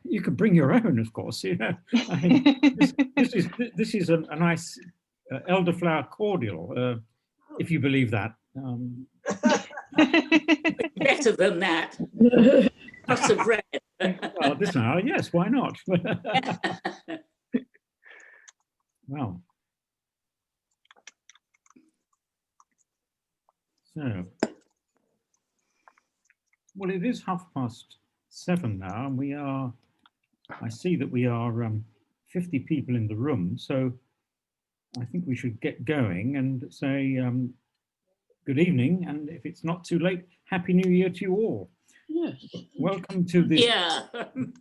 You could bring your own, of course. You know, I mean, this is a nice elderflower cordial, if you believe that. Better than that. Lots of red. Well, this now, yes, why not? Wow. So, well, it is 7:30 now, and we are, I see that we are 50 people in the room, so I think we should get going and say good evening, and if it's not too late, Happy New Year to you all. Yes. Welcome to this. Yeah.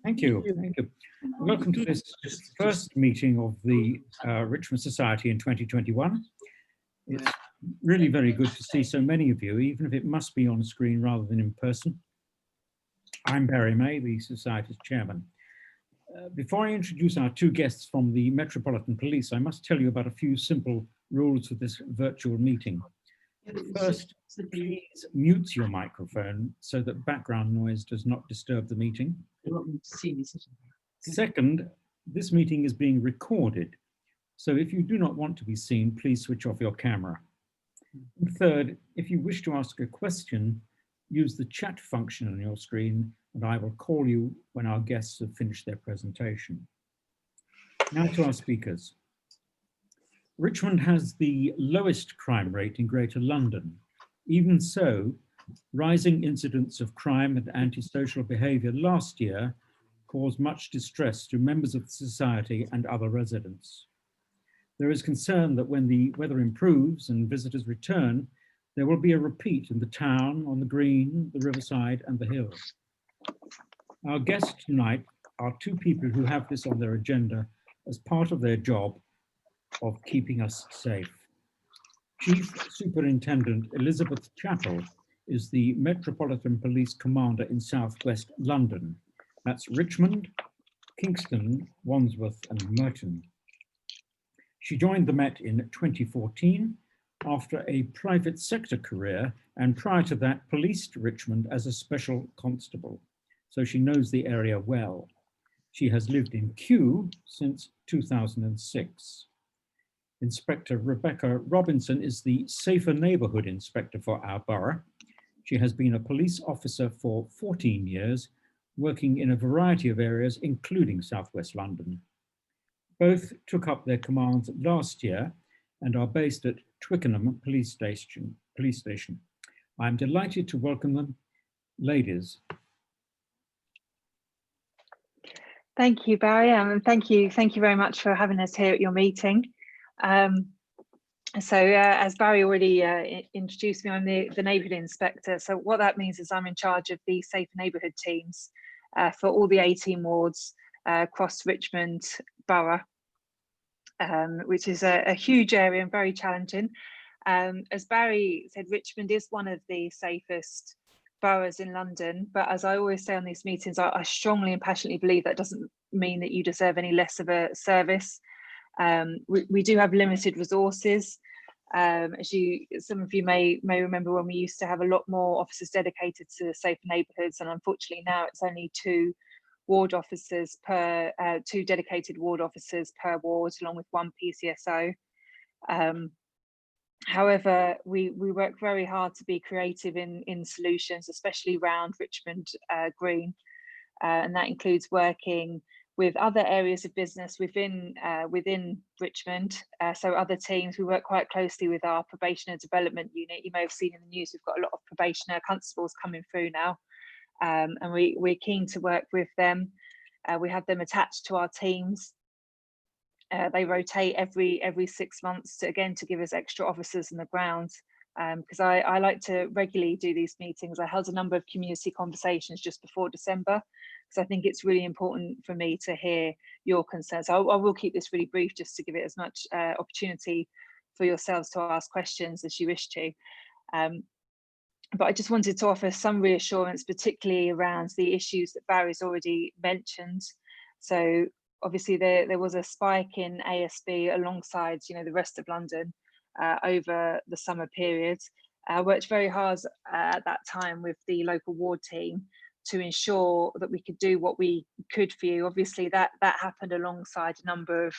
Thank you. Thank you. Welcome to this first meeting of the Richmond Society in 2021. It's really very good to see so many of you, even if it must be on screen rather than in person. I'm Barry May, the Society's chairman. Before I introduce our two guests from the Metropolitan Police, I must tell you about a few simple rules for this virtual meeting. First, please mute your microphone so that background noise does not disturb the meeting. Second, this meeting is being recorded, so if you do not want to be seen, please switch off your camera. And third, if you wish to ask a question, use the chat function on your screen and I will call you when our guests have finished their presentation. Now to our speakers. Richmond has the lowest crime rate in Greater London. Even so, rising incidents of crime and antisocial behaviour last year caused much distress to members of the society and other residents. There is concern that when the weather improves and visitors return, there will be a repeat in the town, on the green, the riverside and the hills. Our guests tonight are two people who have this on their agenda as part of their job of keeping us safe. Chief Superintendent Elisabeth Chapple is the Metropolitan Police Commander in Southwest London. That's Richmond, Kingston, Wandsworth and Merton. She joined the Met in 2014 after a private sector career, and prior to that policed Richmond as a special constable, so she knows the area well. She has lived in Kew since 2006. Inspector Rebecca Robinson is the Safer Neighbourhood Inspector for our borough. She has been a police officer for 14 years, working in a variety of areas, including Southwest London. Both took up their commands last year and are based at Twickenham Police Station. I'm delighted to welcome them. Ladies. Thank you, Barry, and thank you very much for having us here at your meeting. As Barry already introduced me, I'm the neighbourhood inspector. So what that means is I'm in charge of the safer neighbourhood teams for all the 18 wards across Richmond Borough, which is a huge area and very challenging. As Barry said, Richmond is one of the safest boroughs in London, but as I always say on these meetings, I strongly and passionately believe that doesn't mean that you deserve any less of a service. We do have limited resources. As some of you may remember when we used to have a lot more officers dedicated to safer neighbourhoods, and unfortunately now it's only two dedicated ward officers per ward, along with one PCSO. However, we work very hard to be creative in solutions, especially around Richmond Green, and that includes working with other areas of business within Richmond. So other teams, we work quite closely with our probation and development unit. You may have seen in the news, we've got a lot of probationer constables coming through now, and we're keen to work with them. We have them attached to our teams. They rotate every 6 months to give us extra officers on the ground, because I like to regularly do these meetings. I held a number of community conversations just before December, because I think it's really important for me to hear your concerns. I will keep this really brief just to give it as much opportunity for yourselves to ask questions as you wish to. But I just wanted to offer some reassurance, particularly around the issues that Barry's already mentioned. So obviously there was a spike in ASB alongside the rest of London over the summer period. I worked very hard at that time with the local ward team to ensure that we could do what we could for you. Obviously, that happened alongside a number of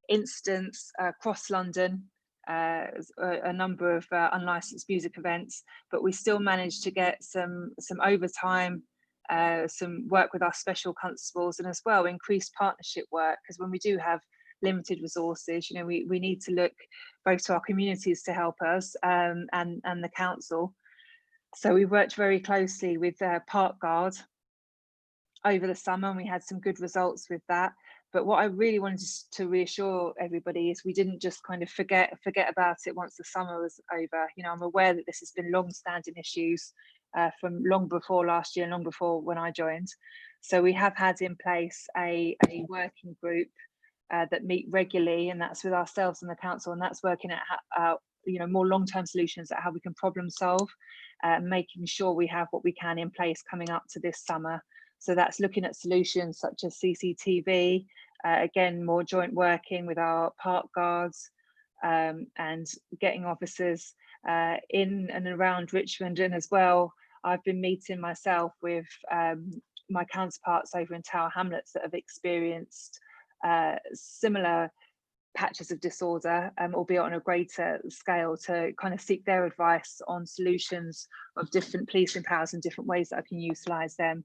incidents across London, a number of unlicensed music events, but we still managed to get some overtime, some work with our special constables, and as well increased partnership work, because when we do have limited resources, you know, we need to look both to our communities to help us and the council. So we worked very closely with Park Guard over the summer, and we had some good results with that. But what I really wanted to reassure everybody is we didn't just kind of forget about it once the summer was over. You know, I'm aware that this has been long-standing issues from long before last year, long before when I joined. So we have had in place a working group that meet regularly, and that's with ourselves and the council, and that's working at you know, more long-term solutions at how we can problem solve, making sure we have what we can in place coming up to this summer. So that's looking at solutions such as CCTV, again, more joint working with our park guards, and getting officers in and around Richmond. And as well, I've been meeting myself with my counterparts over in Tower Hamlets that have experienced similar patches of disorder, albeit on a greater scale, to kind of seek their advice on solutions of different policing powers and different ways that I can utilise them.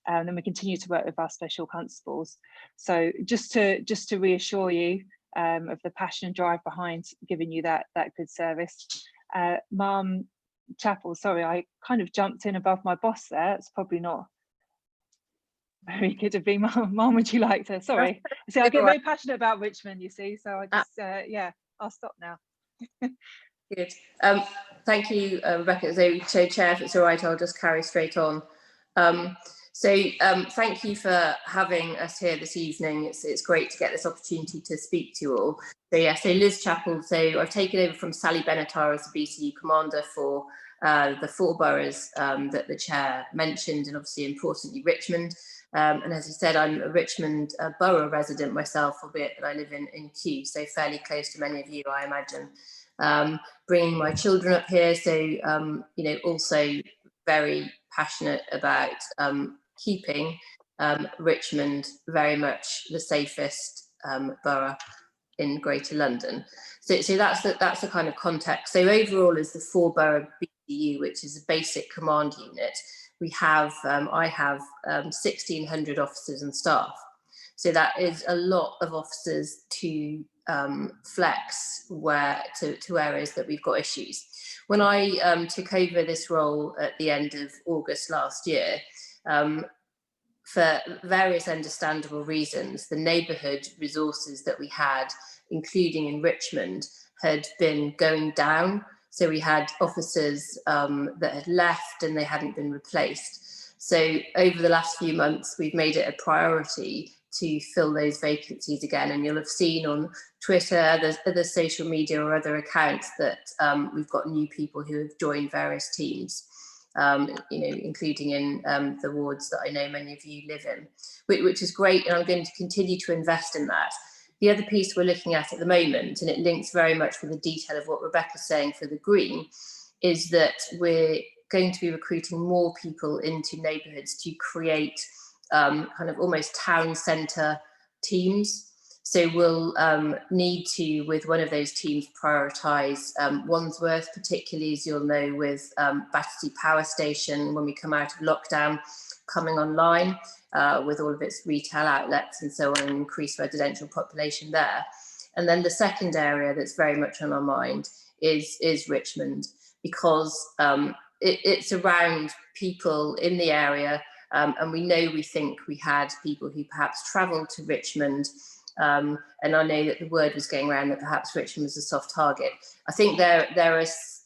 And then we continue to work with our special constables. So just to reassure you of the passion and drive behind giving you that good service. Ma'am Chapple, sorry, I kind of jumped in above my boss there. It's probably not very good of me. Mum, would you like to? Sorry. See, I get very passionate about Richmond, you see, so I just, yeah, I'll stop now. Good. Thank you, Rebecca. So, Chair, if it's all right, I'll just carry straight on. Thank you for having us here this evening. It's great to get this opportunity to speak to you all. So Liz Chapple. So I've taken over from Sally Benatar as the BCU commander for the 4 boroughs that the Chair mentioned, and obviously importantly Richmond. And as you said, I'm a Richmond borough resident myself, albeit that I live in Kew, so fairly close to many of you, I imagine. Bringing my children up here, so you know, also very passionate about keeping Richmond very much the safest borough in Greater London. So that's the kind of context. So overall, as the 4 borough BCU, which is a basic command unit, we have I have 1,600 officers and staff. So that is a lot of officers to flex to areas that we've got issues. When I took over this role at the end of August last year, for various understandable reasons, the neighbourhood resources that we had, including in Richmond, had been going down. So we had officers that had left and they hadn't been replaced. So over the last few months, we've made it a priority to fill those vacancies again. And you'll have seen on Twitter, other social media or other accounts that we've got new people who have joined various teams, you know, including in the wards that I know many of you live in, which is great. And I'm going to continue to invest in that. The other piece we're looking at the moment, and it links very much with the detail of what Rebecca's saying for the Green, is that we're going to be recruiting more people into neighbourhoods to create kind of almost town centre teams. So we'll need to, with one of those teams, prioritise Wandsworth, particularly, as you'll know, with Battersea Power Station, when we come out of lockdown, coming online with all of its retail outlets and so on, and increased residential population there. And then the second area that's very much on our mind is Richmond, because it's around people in the area, and we think we had people who perhaps travelled to Richmond, and I know that the word was going around that perhaps Richmond was a soft target. I think there is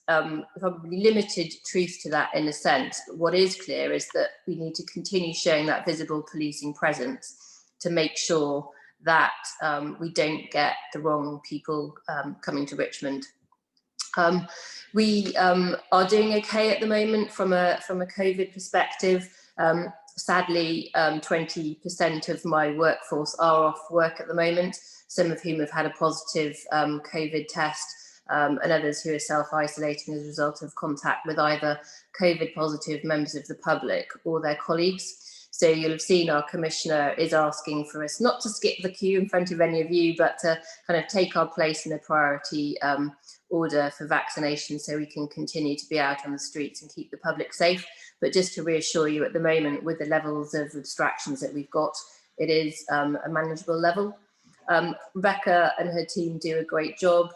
probably limited truth to that in a sense. But what is clear is that we need to continue showing that visible policing presence to make sure that we don't get the wrong people coming to Richmond. We are doing okay at the moment from a COVID perspective. Sadly, 20% of my workforce are off work at the moment, some of whom have had a positive COVID test. and others who are self-isolating as a result of contact with either COVID positive members of the public or their colleagues. So you'll have seen our commissioner is asking for us not to skip the queue in front of any of you, but to kind of take our place in the priority order for vaccination, so we can continue to be out on the streets and keep the public safe. But just to reassure you, at the moment, with the levels of abstractions that we've got, it is a manageable level. Rebecca and her team do a great job.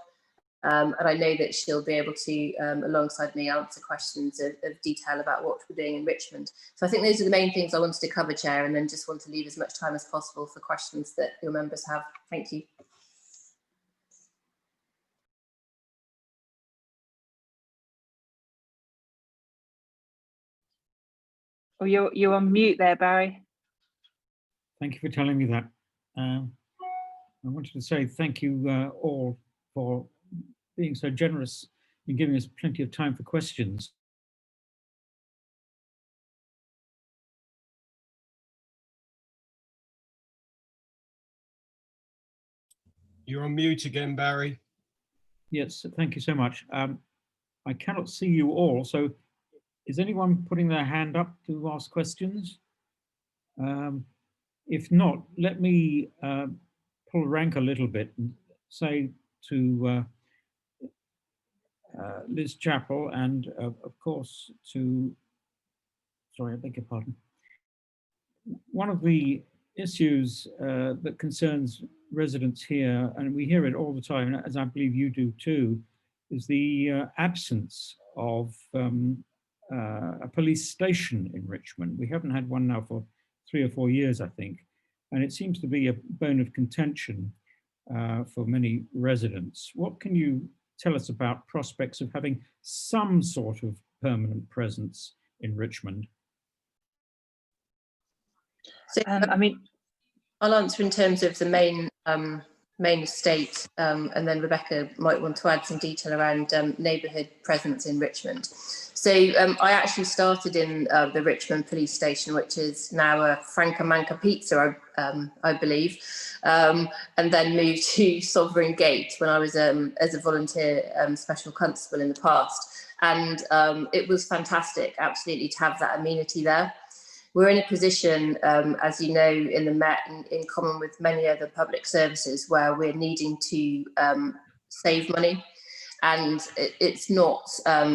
And I know that she'll be able to, alongside me, answer questions of detail about what we're doing in Richmond. So I think those are the main things I wanted to cover, Chair, and then just want to leave as much time as possible for questions that your members have. Thank you. Oh, you're on mute there, Barry. Thank you for telling me that. I wanted to say thank you all for being so generous in giving us plenty of time for questions. You're on mute again, Barry. Yes, thank you so much. I cannot see you all, so is anyone putting their hand up to ask questions? If not, let me pull rank a little bit and say to Liz Chapple and of course to, sorry, I beg your pardon. One of the issues that concerns residents here, and we hear it all the time, as I believe you do too, is the absence of a police station in Richmond. We haven't had one now for 3 or 4 years, I think, and it seems to be a bone of contention for many residents. What can you tell us about prospects of having some sort of permanent presence in Richmond? So, I mean, I'll answer in terms of the main estate, and then Rebecca might want to add some detail around neighbourhood presence in Richmond. So I actually started in the Richmond police station, which is now a Franca Manca Pizza, I believe, and then moved to Sovereign Gate when I was as a volunteer special constable in the past. And it was fantastic, absolutely, to have that amenity there. We're in a position, as you know, in the Met, in common with many other public services, where we're needing to save money. And it's not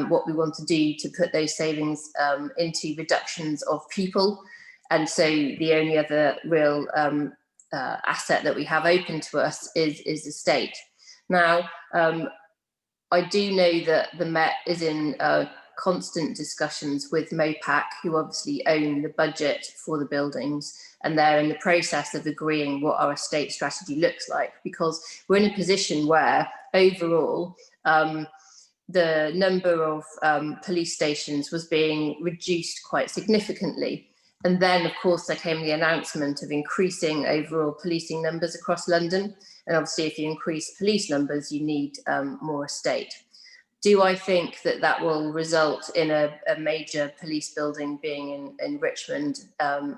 what we want to do to put those savings into reductions of people. And so the only other real asset that we have open to us is the state. Now, I do know that the Met is in constant discussions with MOPAC, who obviously own the budget for the buildings, and they're in the process of agreeing what our estate strategy looks like, because we're in a position where overall the number of police stations was being reduced quite significantly. And then, of course, there came the announcement of increasing overall policing numbers across London. And obviously, if you increase police numbers, you need more estate. Do I think that that will result in a major police building being in Richmond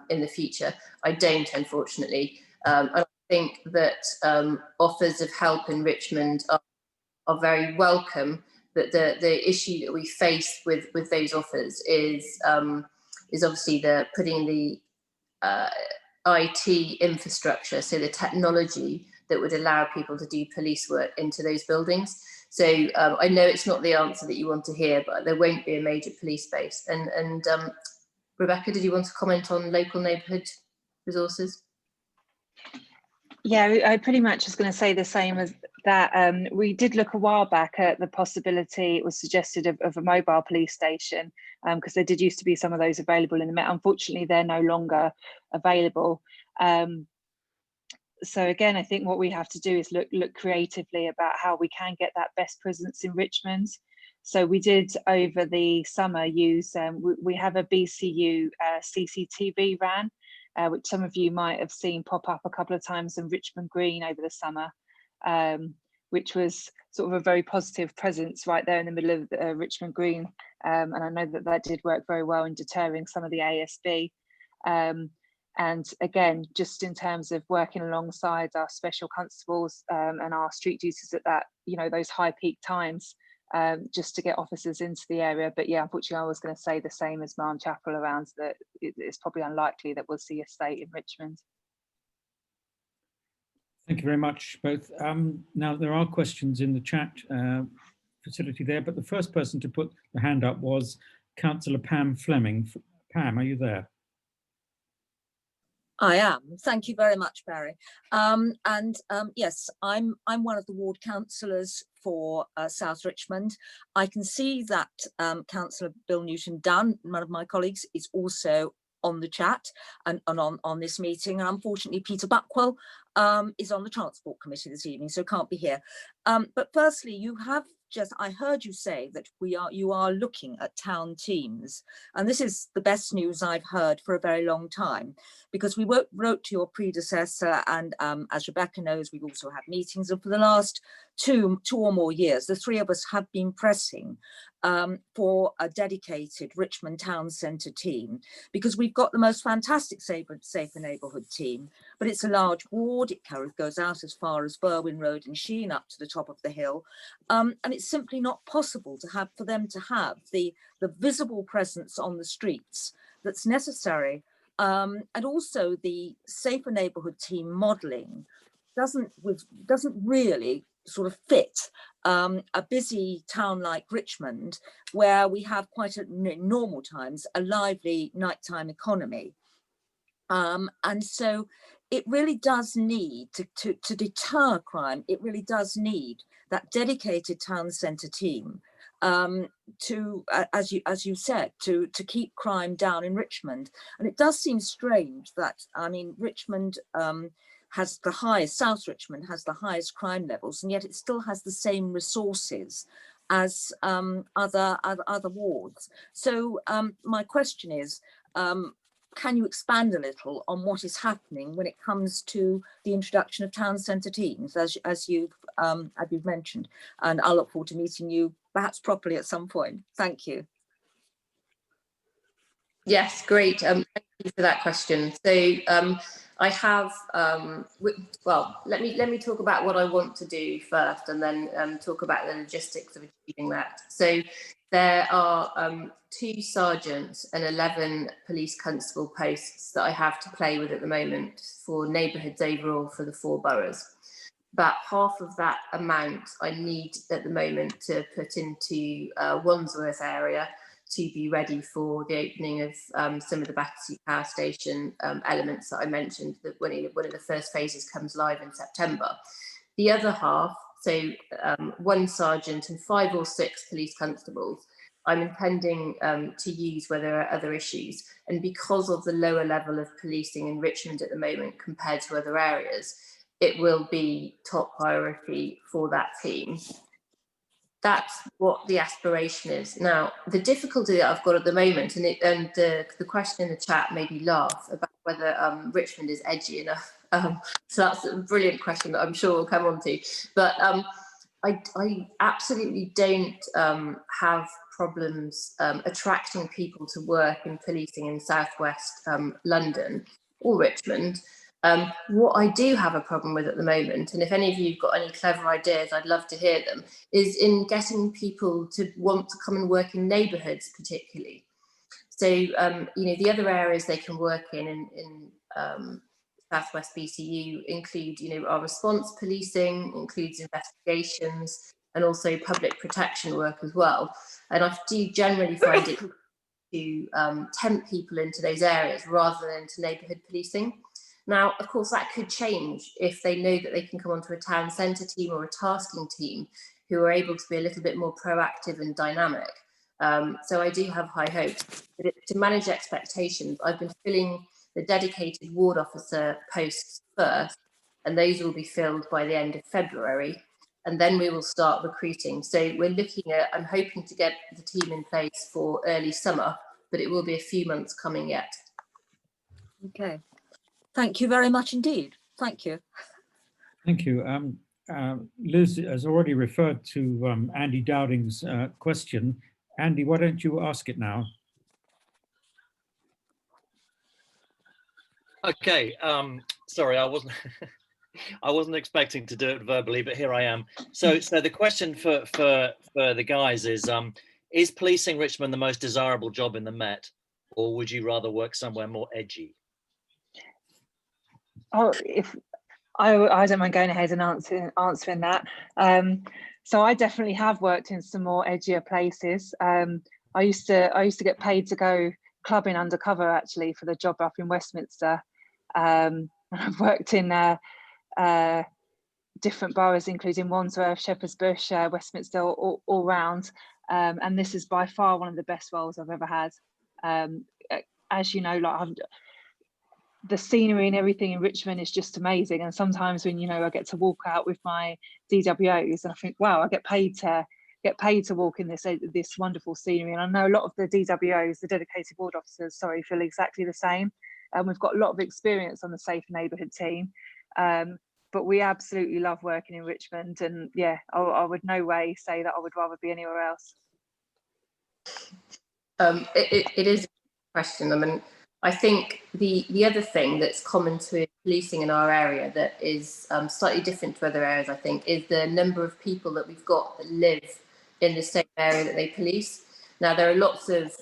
in the future? I don't, unfortunately. I think that offers of help in Richmond are very welcome, but the issue that we face with those offers is obviously putting the IT infrastructure, so the technology that would allow people to do police work into those buildings. So I know it's not the answer that you want to hear, but there won't be a major police base. And Rebecca, did you want to comment on local neighbourhood resources? Yeah, I pretty much was going to say the same as that. We did look a while back at the possibility, it was suggested, of a mobile police station, because there did used to be some of those available in the Met. Unfortunately, they're no longer available. So again, I think what we have to do is look creatively about how we can get that best presence in Richmond. So we did over the summer use, we have a BCU CCTV van, which some of you might have seen pop up a couple of times in Richmond Green over the summer, which was sort of a very positive presence right there in the middle of Richmond Green. And I know that did work very well in deterring some of the ASB. And again, just in terms of working alongside our special constables and our street duties at that, those high peak times, just to get officers into the area. But yeah, unfortunately, I was going to say the same as Ma'am Chapel around that it's probably unlikely that we'll see a state in Richmond. Thank you very much, both. Now, there are questions in the chat facility there, but the first person to put the hand up was Councillor Pam Fleming. Pam, are you there? I am. Thank you very much, Barry. Yes, I'm one of the ward councillors for South Richmond. I can see that Councillor Bill Newton-Dunn, one of my colleagues, is also on the chat and on this meeting. And unfortunately, Peter Buckwell is on the Transport Committee this evening, so can't be here. But firstly, I heard you say that you are looking at town teams, and this is the best news I've heard for a very long time, because we wrote to your predecessor, and as Rebecca knows, we've also had meetings, and for the last two or more years, the three of us have been pressing for a dedicated Richmond Town Centre team, because we've got the most fantastic safer neighbourhood team, but it's a large ward. It goes out as far as Berwyn Road and Sheen up to the top of the hill, and it's simply not possible for them to have the visible presence on the streets that's necessary, and also the safer neighbourhood team modelling doesn't really sort of fit a busy town like Richmond, where we have quite in normal times a lively nighttime economy, and so it really does need to deter crime. It really does need that dedicated town centre team to, as you said, to keep crime down in Richmond. And it does seem strange that, I mean, Richmond has the highest, South Richmond has the highest crime levels, and yet it still has the same resources as other wards. So my question is, can you expand a little on what is happening when it comes to the introduction of town centre teams, as you've mentioned? And I'll look forward to meeting you perhaps properly at some point. Thank you. Yes, great. Thank you for that question. So I have, well, let me talk about what I want to do first, and then talk about the logistics of achieving that. So there are 2 sergeants and 11 police constable posts that I have to play with at the moment for neighbourhoods overall for the 4 boroughs. About half of that amount I need at the moment to put into Wandsworth area to be ready for the opening of some of the Battersea Power Station elements that I mentioned, that one of the first phases comes live in September. The other half, so 1 sergeant and 5 or 6 police constables, I'm intending to use where there are other issues. And because of the lower level of policing in Richmond at the moment compared to other areas, it will be top priority for that team. That's what the aspiration is. Now, the difficulty that I've got at the moment, and the question in the chat made me laugh about whether Richmond is edgy enough. So that's a brilliant question that I'm sure we'll come on to. But I absolutely don't have problems attracting people to work in policing in southwest London or Richmond. What I do have a problem with at the moment, and if any of you have got any clever ideas, I'd love to hear them, is in getting people to want to come and work in neighbourhoods particularly. So, you know, the other areas they can work in Southwest BCU include, you know, our response policing, includes investigations, and also public protection work as well. And I do generally find it to tempt people into those areas rather than into neighbourhood policing. Now, of course, that could change if they know that they can come onto a town centre team or a tasking team who are able to be a little bit more proactive and dynamic. So I do have high hopes. But to manage expectations, I've been filling the dedicated ward officer posts first, and those will be filled by the end of February. And then we will start recruiting. So we're looking at, I'm hoping to get the team in place for early summer, but it will be a few months coming yet. Okay. Thank you very much indeed. Thank you. Thank you. Liz has already referred to Andy Dowding's question. Andy, why don't you ask it now? Okay, sorry, I wasn't I wasn't expecting to do it verbally, but here I am. So the question for the guys is policing Richmond the most desirable job in the Met, or would you rather work somewhere more edgy? Oh, if I don't mind going ahead and answering that. So I definitely have worked in some more edgier places. I used to get paid to go clubbing undercover actually for the job up in Westminster. I've worked in different boroughs, including Wandsworth, Shepherd's Bush, Westminster, all round. And this is by far one of the best roles I've ever had. As you know, like the scenery and everything in Richmond is just amazing. And sometimes when, you know, I get to walk out with my DWOs and I think, wow, I get paid to walk in this wonderful scenery. And I know a lot of the DWOs, the dedicated ward officers, sorry, feel exactly the same. And we've got a lot of experience on the Safe Neighbourhood team. But we absolutely love working in Richmond. And yeah, I would no way say that I would rather be anywhere else. It is a question. I mean, I think the other thing that's common to policing in our area that is slightly different to other areas, I think, is the number of people that we've got that live in the same area that they police. Now, there are lots of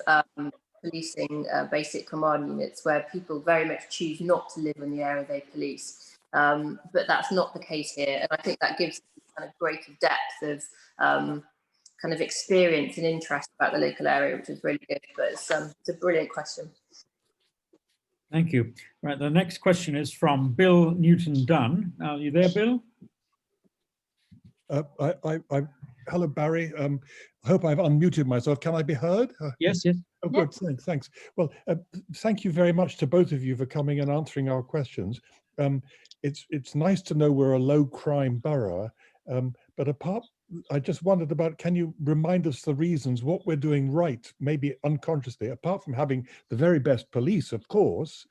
policing basic command units where people very much choose not to live in the area they police. But that's not the case here. And I think that gives kind of greater depth of kind of experience and interest about the local area, which is really good. But it's a brilliant question. Thank you. Right, the next question is from Bill Newton-Dunn. Are you there, Bill? Hello, Barry. I hope I've unmuted myself. Can I be heard? Yes, yes. Oh, good. Yeah. Thanks. Well, thank you very much to both of you for coming and answering our questions. It's nice to know we're a low crime borough, but I just wondered about, can you remind us the reasons, what we're doing right, maybe unconsciously, apart from having the very best police, of course.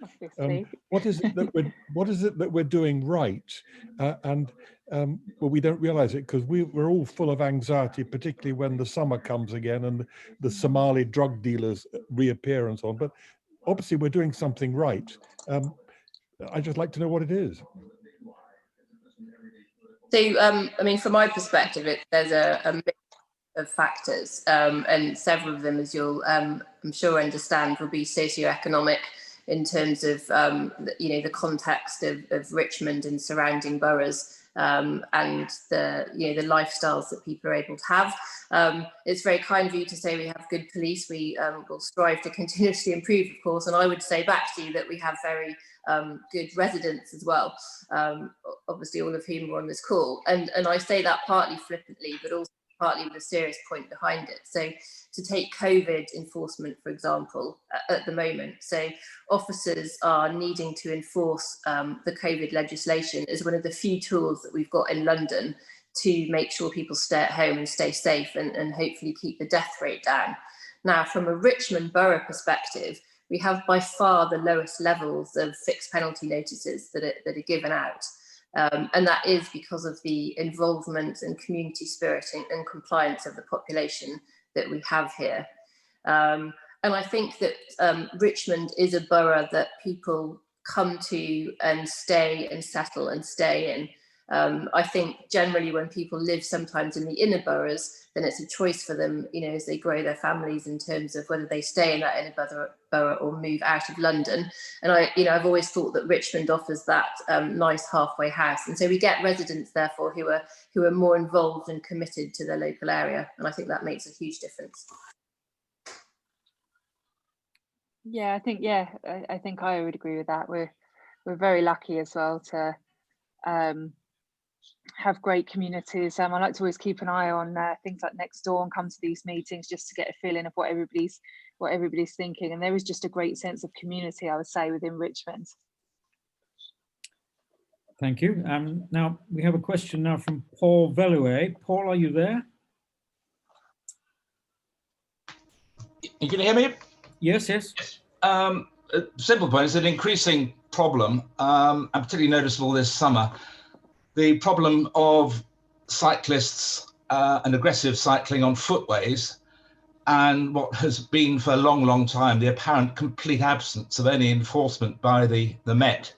What is it that we're doing right? Well, we don't realize it because we're all full of anxiety, particularly when the summer comes again and the Somali drug dealers reappear and so on. But obviously we're doing something right. I'd just like to know what it is. So, I mean, from my perspective, there's a mix of factors, and several of them, as you'll, I'm sure, understand, will be socioeconomic in terms of, you know, the context of Richmond and surrounding boroughs, and the lifestyles that people are able to have. It's very kind of you to say we have good police. We will strive to continuously improve, of course, and I would say back to you that we have very good residents as well, obviously all of whom are on this call, and I say that partly flippantly but also partly with a serious point behind it. So to take COVID enforcement, for example, at the moment, so officers are needing to enforce the COVID legislation as one of the few tools that we've got in London to make sure people stay at home and stay safe and hopefully keep the death rate down. Now, from a Richmond borough perspective, we have by far the lowest levels of fixed penalty notices that are given out. And that is because of the involvement and community spirit and compliance of the population that we have here. And I think that Richmond is a borough that people come to and stay and settle and stay in. I think generally when people live sometimes in the inner boroughs, then it's a choice for them, you know, as they grow their families in terms of whether they stay in that inner borough or move out of London. And I've always thought that Richmond offers that nice halfway house. And so we get residents, therefore, who are more involved and committed to their local area. And I think that makes a huge difference. Yeah, I think I would agree with that. We're very lucky as well to have great communities. I like to always keep an eye on things like next door and come to these meetings just to get a feeling of what everybody's thinking. And there is just a great sense of community, I would say, within Richmond. Thank you. Now we have a question now from Paul Velouet. Paul, are you there? You can hear me? Yes, yes. Simple point, it's an increasing problem, and particularly noticeable this summer. The problem of cyclists and aggressive cycling on footways, and what has been for a long, long time the apparent complete absence of any enforcement by the Met.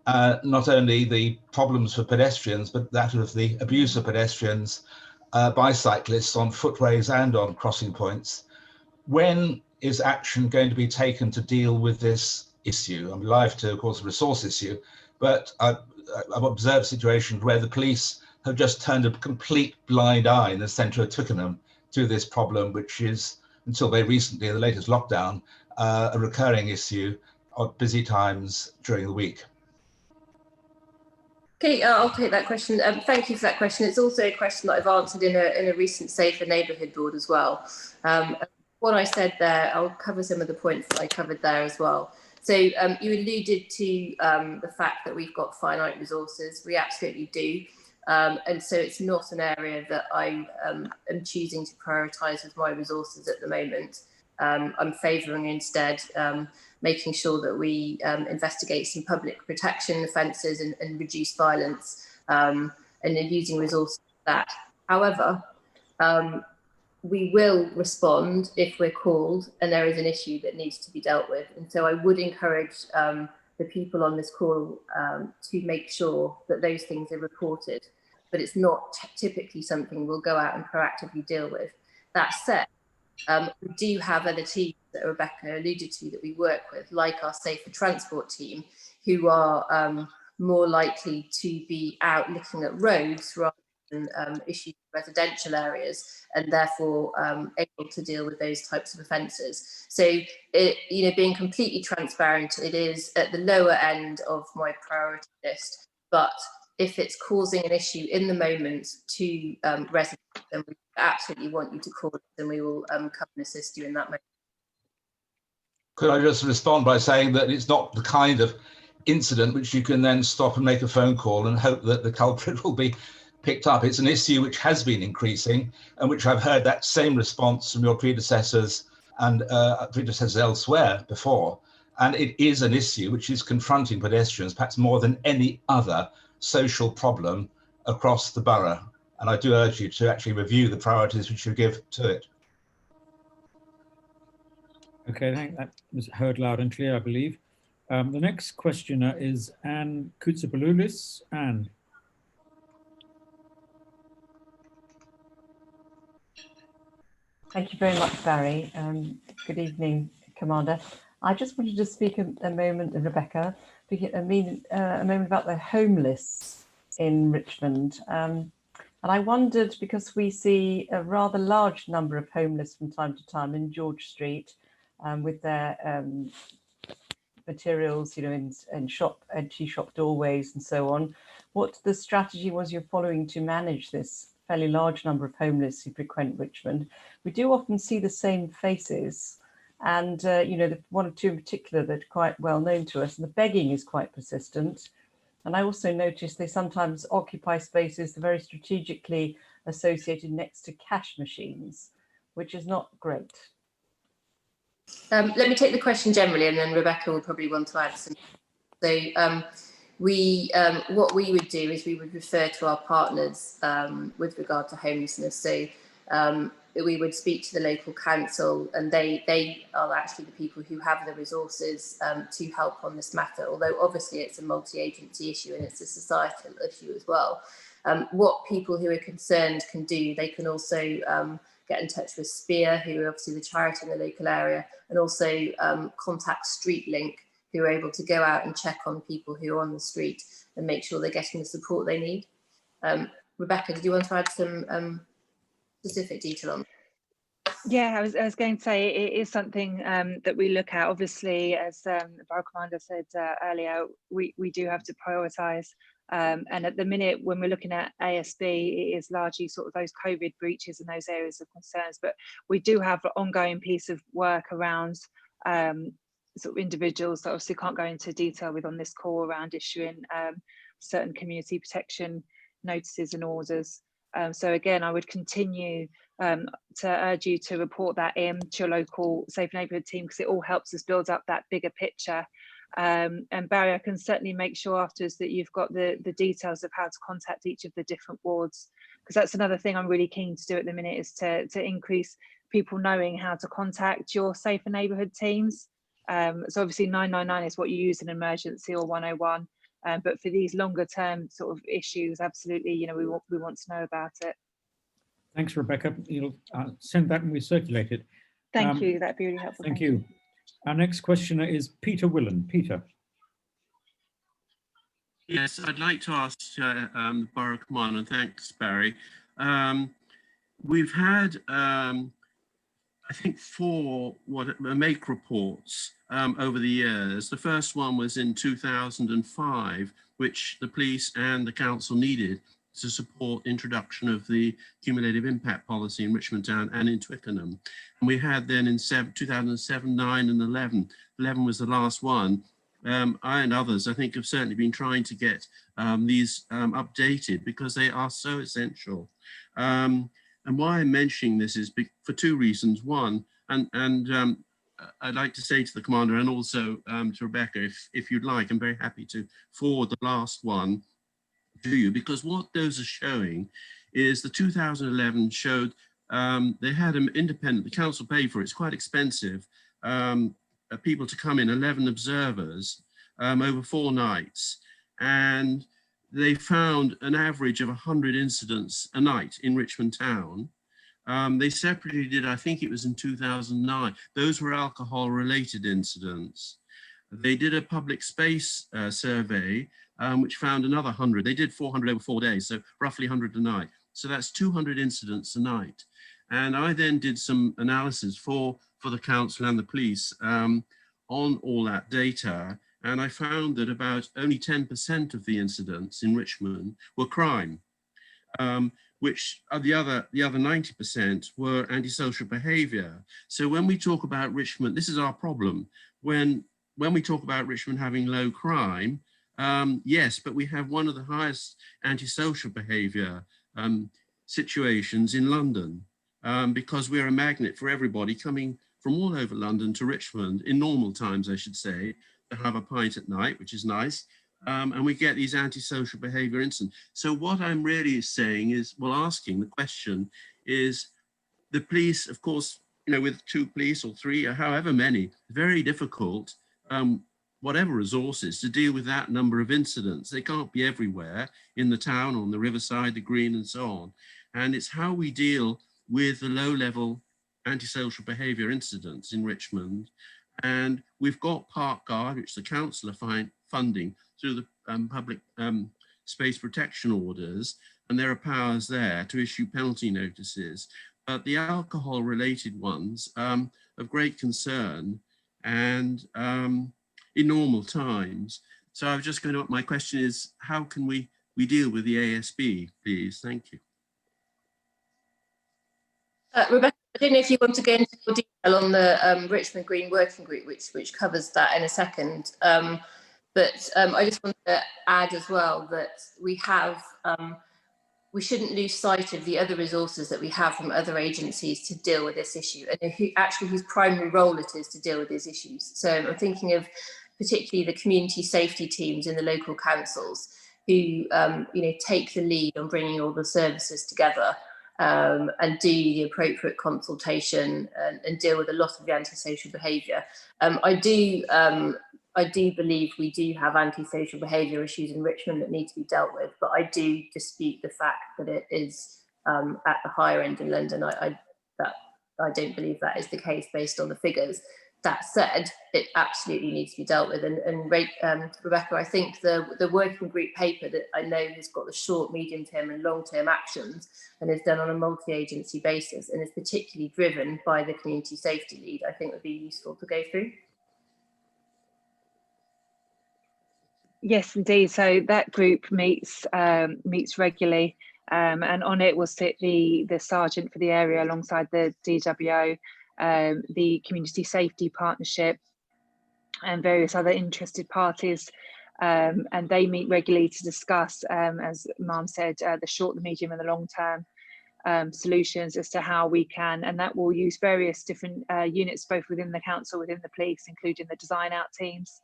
Not only the problems for pedestrians, but that of the abuse of pedestrians by cyclists on footways and on crossing points. When is action going to be taken to deal with this issue? I'm alive to, of course, a resource issue, but I've observed situations where the police have just turned a complete blind eye in the centre of Twickenham to this problem, which is, until very recently, the latest lockdown, a recurring issue at busy times during the week. Okay, I'll take that question. Thank you for that question. It's also a question that I've answered in a recent Safer Neighbourhood board as well. What I said there, I'll cover some of the points that I covered there as well. So you alluded to the fact that we've got finite resources. We absolutely do. And so it's not an area that I am choosing to prioritise with my resources at the moment. I'm favouring instead making sure that we investigate some public protection offences and reduce violence, and then using resources for that. However, we will respond if we're called and there is an issue that needs to be dealt with. And so I would encourage the people on this call to make sure that those things are reported, but it's not typically something we'll go out and proactively deal with. That said, we do have other teams that Rebecca alluded to that we work with, like our Safer Transport team, who are more likely to be out looking at roads rather than issues in residential areas, and therefore able to deal with those types of offences. So, being completely transparent, it is at the lower end of my priority list, but if it's causing an issue in the moment to residents, then we absolutely want you to call us and we will come and assist you in that moment. Could I just respond by saying that it's not the kind of incident which you can then stop and make a phone call and hope that the culprit will be picked up. It's an issue which has been increasing and which I've heard that same response from your predecessors and predecessors elsewhere before. And it is an issue which is confronting pedestrians perhaps more than any other social problem across the borough. And I do urge you to actually review the priorities which you give to it. Okay, I think that was heard loud and clear, I believe. The next questioner is Anne Koutsoubaloulis. Anne. Thank you very much, Barry. Good evening, Commander. I just wanted to speak a moment, Rebecca, a moment about the homeless in Richmond. And I wondered, because we see a rather large number of homeless from time to time in George Street with their materials, in empty shop doorways and so on, what the strategy was you're following to manage this fairly large number of homeless who frequent Richmond. We do often see the same faces, and the one or two in particular that are quite well known to us, and the begging is quite persistent. And I also noticed they sometimes occupy spaces that are very strategically associated next to cash machines, which is not great. Let me take the question generally, and then Rebecca will probably want to add some. So what we would do is we would refer to our partners with regard to homelessness. So we would speak to the local council, and they are actually the people who have the resources to help on this matter, although obviously it's a multi-agency issue and it's a societal issue as well. What people who are concerned can do, they can also get in touch with Spear, who are obviously the charity in the local area, and also contact StreetLink, who are able to go out and check on people who are on the street and make sure they're getting the support they need. Rebecca, did you want to add some specific detail on that? Yeah, I was going to say it is something that we look at. Obviously, as the Borough Commander said earlier, we do have to prioritise. And at the minute, when we're looking at ASB, it is largely sort of those COVID breaches and those areas of concerns. But we do have an ongoing piece of work around sort of individuals that obviously can't go into detail with on this call around issuing certain community protection notices and orders. So again, I would continue to urge you to report that in to your local Safe Neighbourhood team, because it all helps us build up that bigger picture. And Barry, I can certainly make sure afterwards that you've got the details of how to contact each of the different wards, because that's another thing I'm really keen to do at the minute, is to increase people knowing how to contact your safer neighbourhood teams. So obviously 999 is what you use in an emergency, or 101. But for these longer term sort of issues, absolutely, you know, we want to know about it. Thanks, Rebecca. You'll send that and we circulate it. Thank you. That'd be really helpful. Thank you. Our next questioner is Peter Willen. Peter. Yes, I'd like to ask the Borough Commander, and thanks, Barry. We've had, I think, 4 make reports over the years. The first one was in 2005, which the police and the council needed to support introduction of the cumulative impact policy in Richmond Town and in Twickenham. And we had then in 2007, 9 and 11. 11 was the last one. I and others, I think, have certainly been trying to get these updated because they are so essential. And why I'm mentioning this is for 2 reasons. One, and I'd like to say to the Commander and also to Rebecca, if you'd like, I'm very happy to forward the last one to you, because what those are showing is the 2011 showed they had an independent, the council paid for it, it's quite expensive, people to come in, 11 observers over 4 nights, and they found an average of 100 incidents a night in Richmond Town. They separately did, I think it was in 2009, those were alcohol related incidents. They did a public space survey, which found another 100. They did 400 over 4 days, so roughly 100 a night. So that's 200 incidents a night. And I then did some analysis for the council and the police on all that data. And I found that about only 10% of the incidents in Richmond were crime, which the other 90% were antisocial behavior. So when we talk about Richmond, this is our problem. When we talk about Richmond having low crime, yes, but we have one of the highest antisocial behavior situations in London, because we're a magnet for everybody coming from all over London to Richmond in normal times, I should say, to have a pint at night, which is nice. And we get these antisocial behavior incidents. So what I'm really saying is, well, asking the question is, the police, of course, you know, with 2 police or 3 or however many, very difficult, whatever resources, to deal with that number of incidents. They can't be everywhere in the town, on the riverside, the green and so on. And it's how we deal with the low level antisocial behavior incidents in Richmond. And we've got Park Guard, which the council are funding through the public space protection orders, and there are powers there to issue penalty notices. But the alcohol related ones of great concern and in normal times. So I was just going to, my question is, how can we deal with the ASB, please? Thank you. Rebecca, I don't know if you want to go into more detail on the Richmond Green Working Group, which covers that in a second. But I just want to add as well that we shouldn't lose sight of the other resources that we have from other agencies to deal with this issue, and whose primary role it is to deal with these issues. So I'm thinking of particularly the community safety teams in the local councils who take the lead on bringing all the services together and do the appropriate consultation and deal with a lot of the antisocial behaviour. I do believe we do have antisocial behaviour issues in Richmond that need to be dealt with, but I do dispute the fact that it is at the higher end in London. I don't believe that is the case based on the figures. That said, it absolutely needs to be dealt with. And Rebecca, I think the working group paper that I know has got the short, medium term and long term actions and is done on a multi-agency basis and is particularly driven by the community safety lead, I think would be useful to go through. Yes, indeed. So that group meets regularly, and on it will sit the sergeant for the area alongside the DWO, the Community Safety Partnership, and various other interested parties. And they meet regularly to discuss, as Ma'am said, the short, the medium, and the long term solutions as to how we can, and that will use various different units, both within the council, within the police, including the design out teams.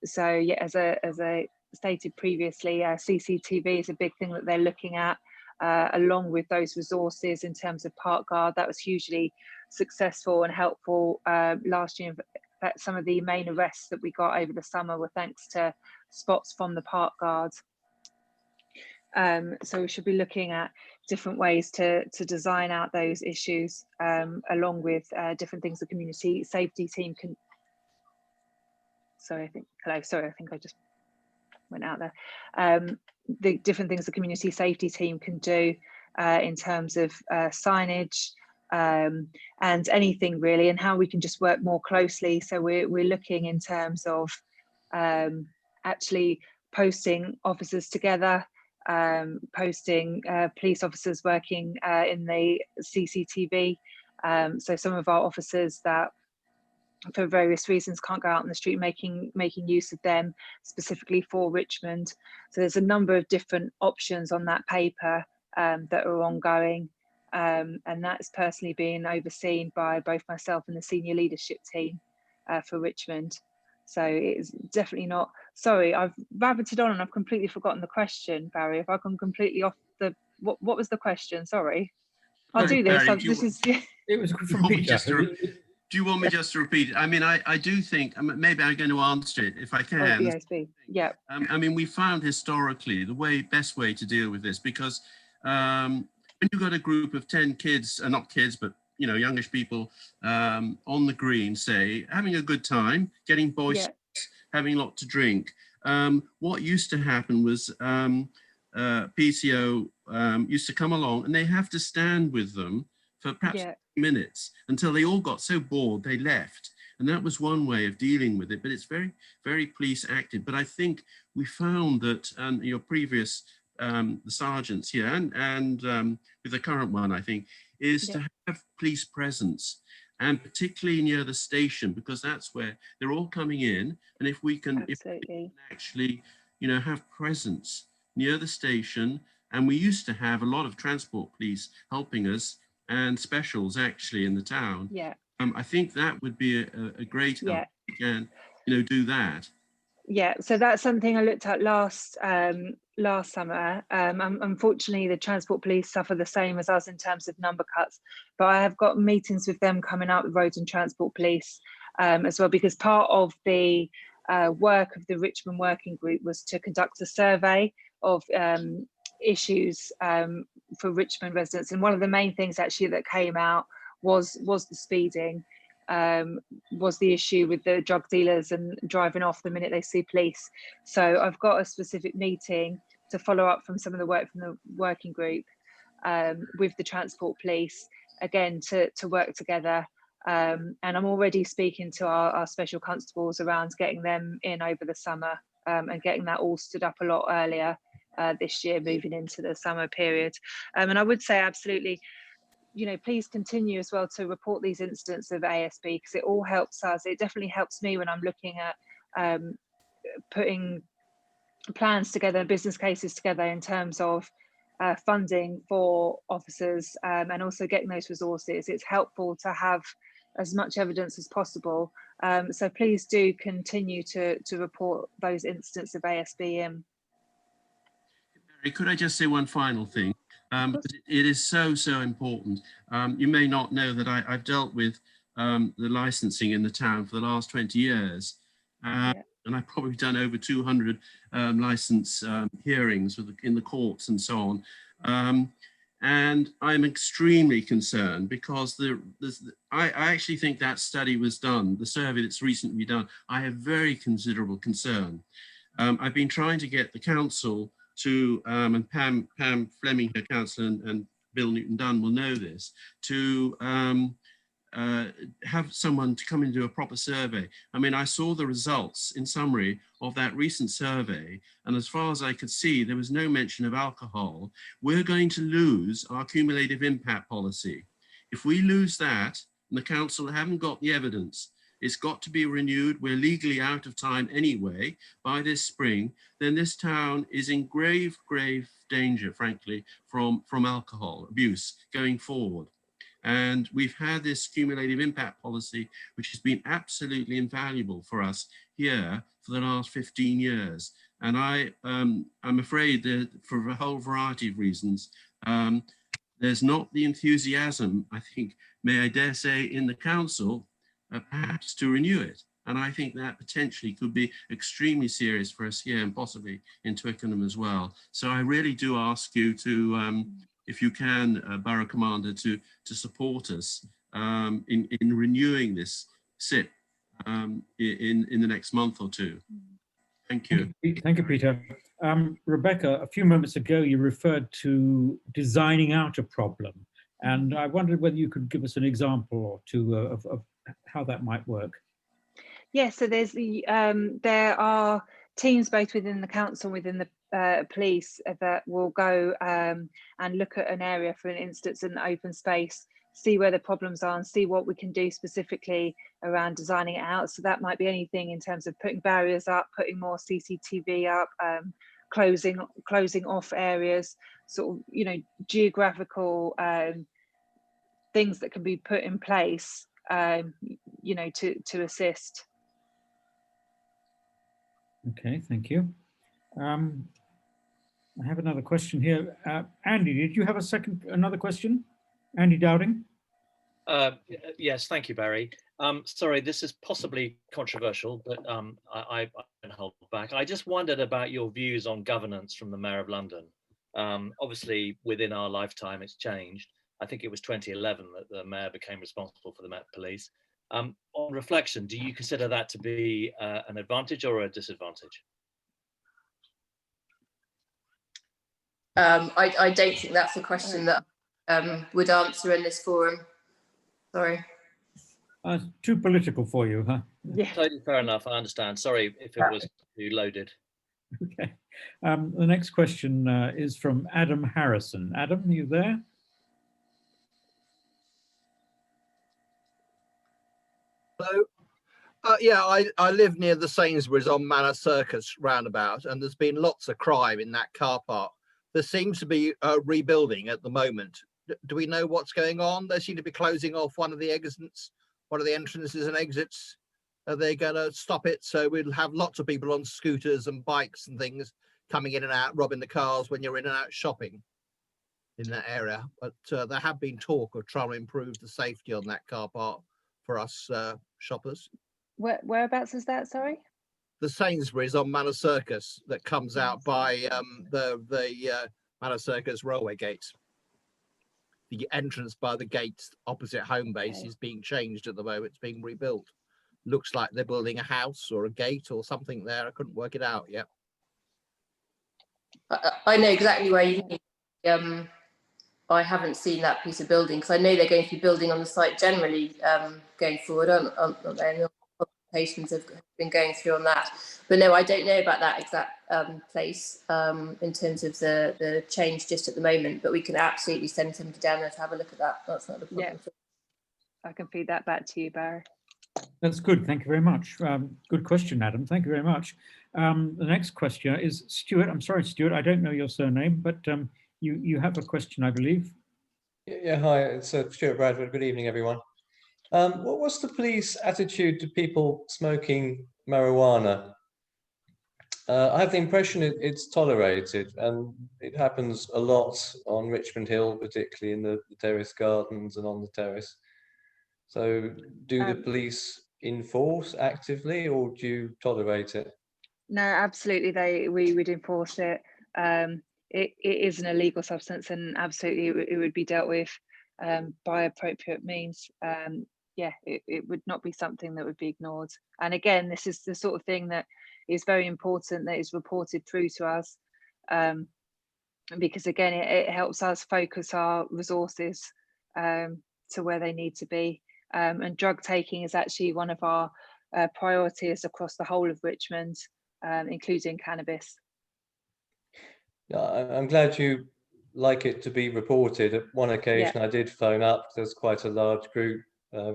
So yeah, as I stated previously, CCTV is a big thing that they're looking at, along with those resources in terms of park guard. That was hugely successful and helpful last year. In fact, some of the main arrests that we got over the summer were thanks to spots from the park guard. So we should be looking at different ways to design out those issues, along with different things the community safety team can. Sorry, I think I just went out there. The different things the community safety team can do in terms of signage and anything really, and how we can just work more closely. So we're looking in terms of actually posting officers together, posting police officers working in the CCTV. So some of our officers that for various reasons can't go out on the street, making use of them specifically for Richmond. So there's a number of different options on that paper that are ongoing, and that's personally being overseen by both myself and the senior leadership team for Richmond. So it's definitely not, sorry, I've rabbited on and I've completely forgotten the question, Barry. If I come completely off the, what was the question? Sorry. I'll do this. Barry, It was from Peter. Do you want me just to repeat it? I mean, I do think, maybe I'm going to answer it if I can. Oh, BSB. Yeah. I mean, we found historically the best way to deal with this, because when you've got a group of 10 kids, not kids, but you know, youngish people on the green, say, having a good time, getting boisterous, having a lot to drink. What used to happen was PCO used to come along and they have to stand with them for perhaps minutes until they all got so bored they left. And that was one way of dealing with it, but it's very, very police active. But I think we found that your previous, the sergeants here and with the current one, I think, is to have police presence, and particularly near the station, because that's where they're all coming in. And if we can, actually, you know, have presence near the station, and we used to have a lot of transport police helping us and specials actually in the town. Yeah. I think that would be a great help. We can, you know, do that. Yeah, so that's something I looked at last summer. Unfortunately, the transport police suffer the same as us in terms of number cuts, but I have got meetings with them coming up, the roads and transport police as well, because part of the work of the Richmond Working Group was to conduct a survey of issues for Richmond residents, and one of the main things actually that came out was the speeding. Was the issue with the drug dealers and driving off the minute they see police. So I've got a specific meeting to follow up from some of the work from the working group with the transport police, again, to work together. And I'm already speaking to our special constables around getting them in over the summer and getting that all stood up a lot earlier this year, moving into the summer period. And I would say absolutely, you know, please continue as well to report these incidents of ASB, because it all helps us. It definitely helps me when I'm looking at putting plans together, business cases together in terms of funding for officers and also getting those resources. It's helpful to have as much evidence as possible. So please do continue to report those incidents of ASB in. Could I just say one final thing? It is so important. You may not know that I've dealt with the licensing in the town for the last 20 years. And I've probably done over 200 license hearings in the courts and so on. And I'm extremely concerned because I actually think that study was done, the survey that's recently done. I have very considerable concern. I've been trying to get the council to, and Pam Fleming, her councillor, and Bill Newton-Dunn will know this, to have someone to come and do a proper survey. I mean, I saw the results in summary of that recent survey, and as far as I could see, there was no mention of alcohol. We're going to lose our cumulative impact policy. If we lose that, and the council haven't got the evidence, it's got to be renewed. We're legally out of time anyway by this spring. Then this town is in grave danger, frankly, from alcohol abuse going forward. And we've had this cumulative impact policy, which has been absolutely invaluable for us here for the last 15 years. And I'm afraid that for a whole variety of reasons, There's not the enthusiasm, I think, may I dare say, in the council, perhaps to renew it. And I think that potentially could be extremely serious for us here and possibly in Twickenham as well. So I really do ask you to, if you can, Borough Commander, to support us in renewing this SIP in the next month or two. Thank you. Thank you, Peter. Rebecca, a few moments ago, you referred to designing out a problem. And I wondered whether you could give us an example or two of how that might work. Yeah, so there's there are teams both within the council and within the police that will go and look at an area, for an instance, an open space, see where the problems are and see what we can do specifically around designing it out. So that might be anything in terms of putting barriers up, putting more CCTV up, closing off areas, sort of, you know, geographical things that can be put in place, you know, to assist. Okay, thank you. I have another question here. Andy, did you have another question? Andy Dowding? Yes, thank you, Barry. Sorry, this is possibly controversial, but I can hold back. I just wondered about your views on governance from the Mayor of London. Obviously, within our lifetime, it's changed. I think it was 2011 that the Mayor became responsible for the Met Police. On reflection, do you consider that to be an advantage or a disadvantage? I don't think that's a question that would answer in this forum. Sorry. Too political for you, huh? Yeah. Totally fair enough. I understand. Sorry if it was too loaded. Okay. The next question is from Adam Harrison. Adam, are you there? Hello. Yeah, I live near the Sainsbury's on Manor Circus roundabout, and there's been lots of crime in that car park. There seems to be rebuilding at the moment. Do we know what's going on? They seem to be closing off one of the exits, one of the entrances and exits. Are they going to stop it? So we'll have lots of people on scooters and bikes and things coming in and out, robbing the cars when you're in and out shopping in that area. But there have been talk of trying to improve the safety on that car park for us shoppers. Whereabouts is that, sorry? The Sainsbury's on Manor Circus that comes out by the Manor Circus railway gates. The entrance by the gates opposite home base is being changed at the moment. It's being rebuilt. Looks like they're building a house or a gate or something there. I couldn't work it out yet. I know exactly where you mean. I haven't seen that piece of building because I know they're going to be building on the site generally going forward. Aren't they? Consultations have been going through on that, but no, I don't know about that exact place in terms of the change just at the moment. But we can absolutely send somebody down there to have a look at that. That's not a problem. Yeah, I can feed that back to you, Barry. That's good. Thank you very much. Good question, Adam. Thank you very much. The next question is Stuart. I'm sorry, Stuart, I don't know your surname, but you have a question, I believe. Yeah, hi, it's Stuart Bradford. Good evening, everyone. What's the police attitude to people smoking marijuana? I have the impression it's tolerated, and it happens a lot on Richmond Hill, particularly in the terrace gardens and on the terrace. So do the police enforce actively, or do you tolerate it? No, absolutely, we would enforce it. It is an illegal substance, and absolutely it would be dealt with by appropriate means. Yeah, it would not be something that would be ignored. And again, this is the sort of thing that is very important that is reported through to us, because again, it helps us focus our resources to where they need to be. And drug taking is actually one of our priorities across the whole of Richmond, including cannabis. I'm glad you like it to be reported. At one occasion, I did phone up. There's quite a large group,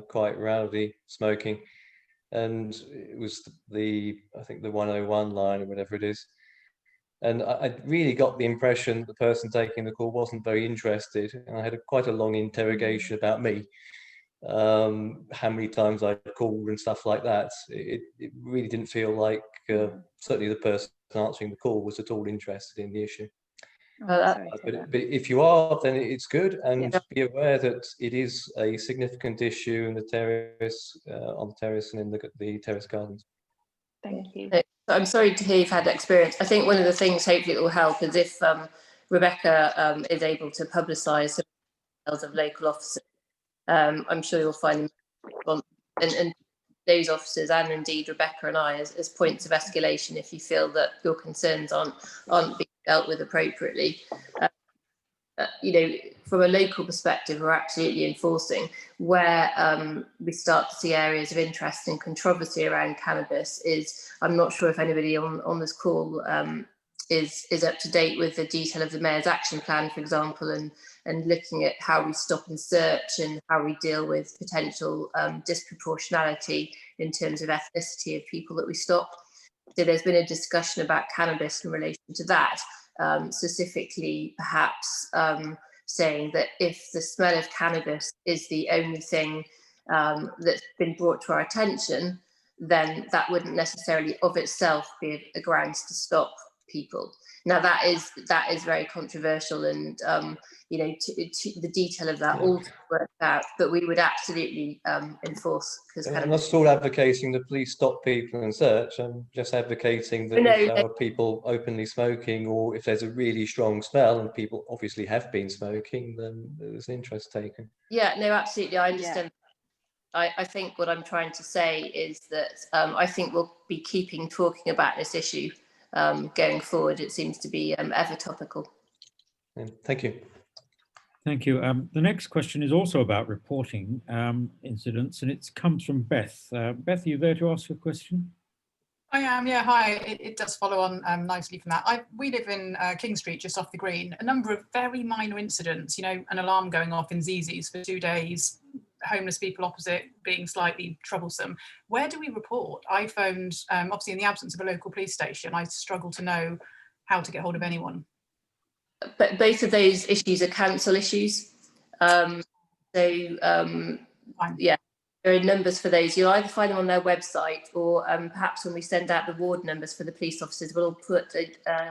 quite rowdy, smoking, and it was I think the 101 line or whatever it is. And I really got the impression the person taking the call wasn't very interested. And I had quite a long interrogation about me, how many times I'd called and stuff like that. It really didn't feel like certainly the person answering the call was at all interested in the issue. But if you are, then it's good, and be aware that it is a significant issue in the terrace, on the terrace and in the terrace gardens. Thank you. I'm sorry to hear you've had that experience. I think one of the things, hopefully it will help, is if Rebecca is able to publicise some details of local officers. I'm sure you'll find them, and those officers, and indeed Rebecca and I, as points of escalation if you feel that your concerns aren't being dealt with appropriately. You know, from a local perspective, we're absolutely enforcing. Where we start to see areas of interest and controversy around cannabis is, I'm not sure if anybody on this call is up to date with the detail of the Mayor's action plan, for example, and looking at how we stop and search and how we deal with potential disproportionality in terms of ethnicity of people that we stop. So there's been a discussion about cannabis in relation to that. Specifically, perhaps saying that if the smell of cannabis is the only thing that's been brought to our attention, then that wouldn't necessarily of itself be a grounds to stop people. Now that is very controversial, and you know, the detail of that all worked out, but we would absolutely enforce. Because I'm not at all advocating the police stop people and search. I'm just advocating that if there are people openly smoking, or if there's a really strong smell and people obviously have been smoking, then there's an interest taken. Yeah, no, absolutely, I understand. I think what I'm trying to say is that I think we'll be talking about this issue going forward. It seems to be ever topical. Thank you. Thank you. The next question is also about reporting incidents, and it comes from Beth. Beth, are you there to ask a question? I am, yeah, hi. It does follow on nicely from that. We live in King Street, just off the Green. A number of very minor incidents, you know, an alarm going off in Zizi's for 2 days, homeless people opposite being slightly troublesome. Where do we report? I phoned, obviously in the absence of a local police station, I struggle to know how to get hold of anyone. But both of those issues are council issues. Yeah, there are numbers for those. You'll either find them on their website, or perhaps when we send out the ward numbers for the police officers, we'll put frequently